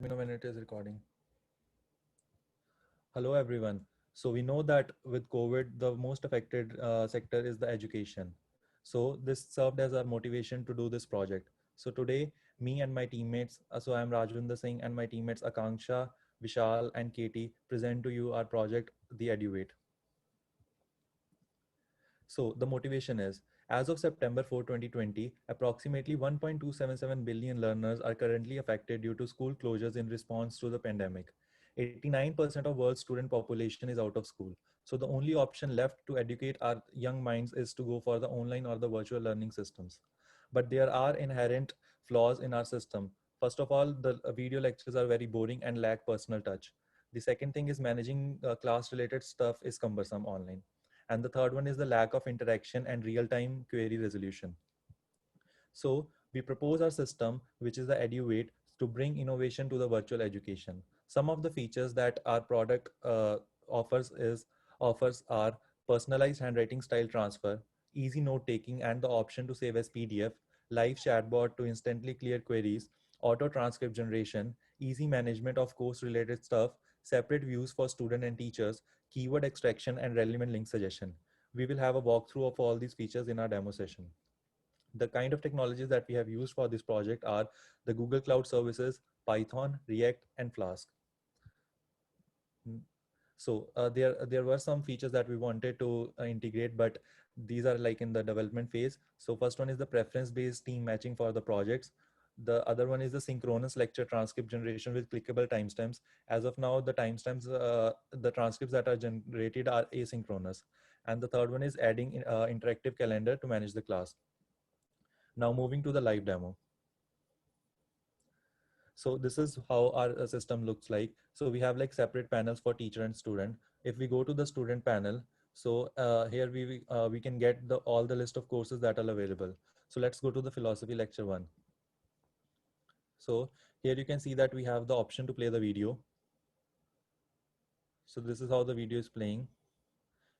Me know when it is recording. Hello, everyone. So we know that with COVID, the most affected sector is the education. So this served as our motivation to do this project. So today, me and my teammates, so I'm Rajvinder Singh and my teammates Akanksha, Vishal, and Katie present to you our project, The Eduvate. So the motivation is, as of September 4, 2020, approximately 1.277 billion learners are currently affected due to school closures in response to the pandemic. 89% of world's student population is out of school. So the only option left to educate our young minds is to go for the online or the virtual learning systems. But there are inherent flaws in our system. First of all, the video lectures are very boring and lack personal touch. The second thing is managing class related stuff is cumbersome online. And the third one is the lack of interaction and real-time query resolution. So we propose our system, which is the EduWait, to bring innovation to the virtual education. Some of the features that our product offers is offers are personalized handwriting style transfer, easy note taking, and the option to save as PDF, live chatbot to instantly clear queries, auto transcript generation, easy management of course related stuff, separate views for student and teachers, keyword extraction, and relevant link suggestion. We will have a walkthrough of all these features in our demo session. The kind of technologies that we have used for this project are the Google Cloud Services, Python, React, and Flask. Mm. So there were some features that we wanted to integrate, but these are like in the development phase. So first one is the preference-based team matching for the projects. The other one is the synchronous lecture transcript generation with clickable timestamps. As of now, the transcripts that are generated are asynchronous. And the third one is adding interactive calendar to manage the class. Now moving to the live demo. So this is how our system looks like. So we have like separate panels for teacher and student. If we go to the student panel, so here we can get the all the list of courses that are available. So let's go to the philosophy lecture one. So here you can see that we have the option to play the video. So this is how the video is playing.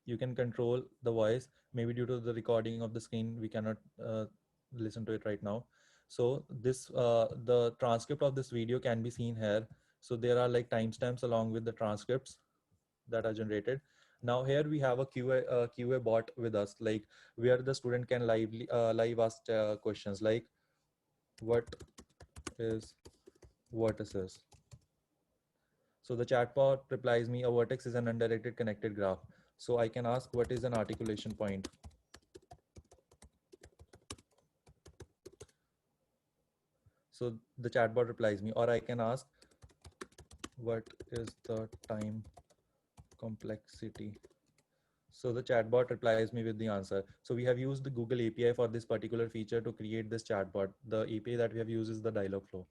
You can control the voice. Maybe due to the recording of the screen, we cannot listen to it right now. So the transcript of this video can be seen here. So there are like timestamps along with the transcripts that are generated. Now here we have a QA bot with us, like where the student can live ask questions like what is vertices. So the chatbot replies me, a vertex is an undirected connected graph. So I can ask what is an articulation point. So the chatbot replies me, or I can ask what is the time complexity. So the chatbot replies me with the answer. So we have used the Google API for this particular feature to create this chatbot. The API that we have used is the Dialogflow.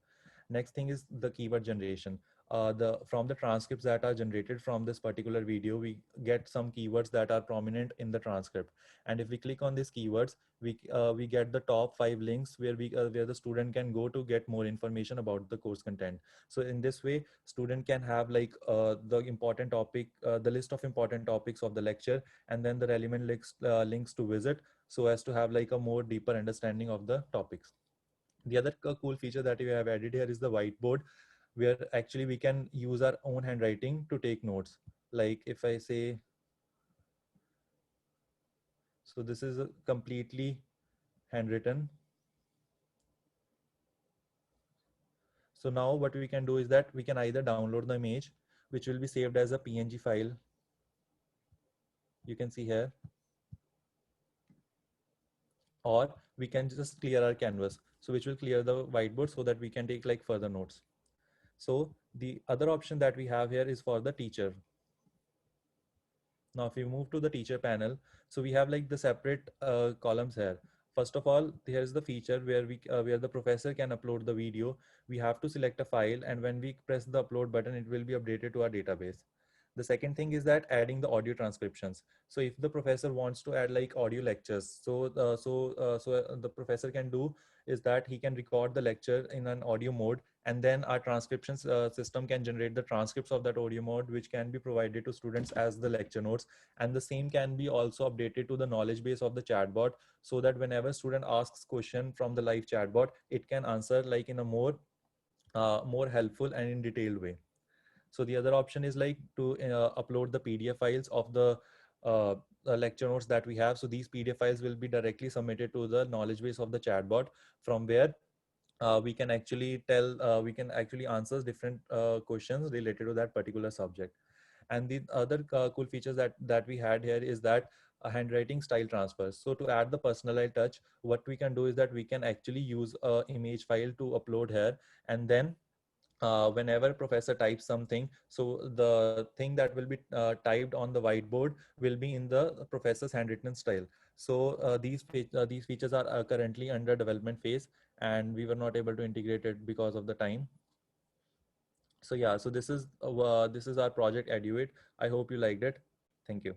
Next thing is the keyword generation. From the transcripts that are generated from this particular video, we get some keywords that are prominent in the transcript. And if we click on these keywords, we get the top 5 links where the student can go to get more information about the course content. So in this way, student can have like the list of important topics of the lecture, and then the relevant links to visit, so as to have like a more deeper understanding of the topics. The other cool feature that we have added here is the whiteboard, where actually we can use our own handwriting to take notes. Like if I say, so this is a completely handwritten. So now what we can do is that we can either download the image, which will be saved as a PNG file. You can see here, or we can just clear our canvas, so which will clear the whiteboard so that we can take like further notes. So the other option that we have here is for the teacher. Now, if we move to the teacher panel, so we have like the separate columns here. First of all, here is the feature where the professor can upload the video. We have to select a file, and when we press the upload button, it will be updated to our database. The second thing is that adding the audio transcriptions. So if the professor wants to add like audio lectures, the professor can do is that he can record the lecture in an audio mode, and then our transcriptions system can generate the transcripts of that audio mode, which can be provided to students as the lecture notes. And the same can be also updated to the knowledge base of the chatbot, so that whenever student asks question from the live chatbot, it can answer like in a more more helpful and in detailed way. So the other option is like to upload the PDF files of the lecture notes that we have. So these PDF files will be directly submitted to the knowledge base of the chatbot, from where we can actually we can actually answer different questions related to that particular subject. And the other cool features that we had here is that handwriting style transfers. So to add the personalized touch, what we can do is that we can actually use a image file to upload here, and then whenever professor types something, so the thing that will be typed on the whiteboard will be in the professor's handwritten style. So these features are currently under development phase, and we were not able to integrate it because of the time. So yeah, so this is our project Eduate. I hope you liked it. Thank you.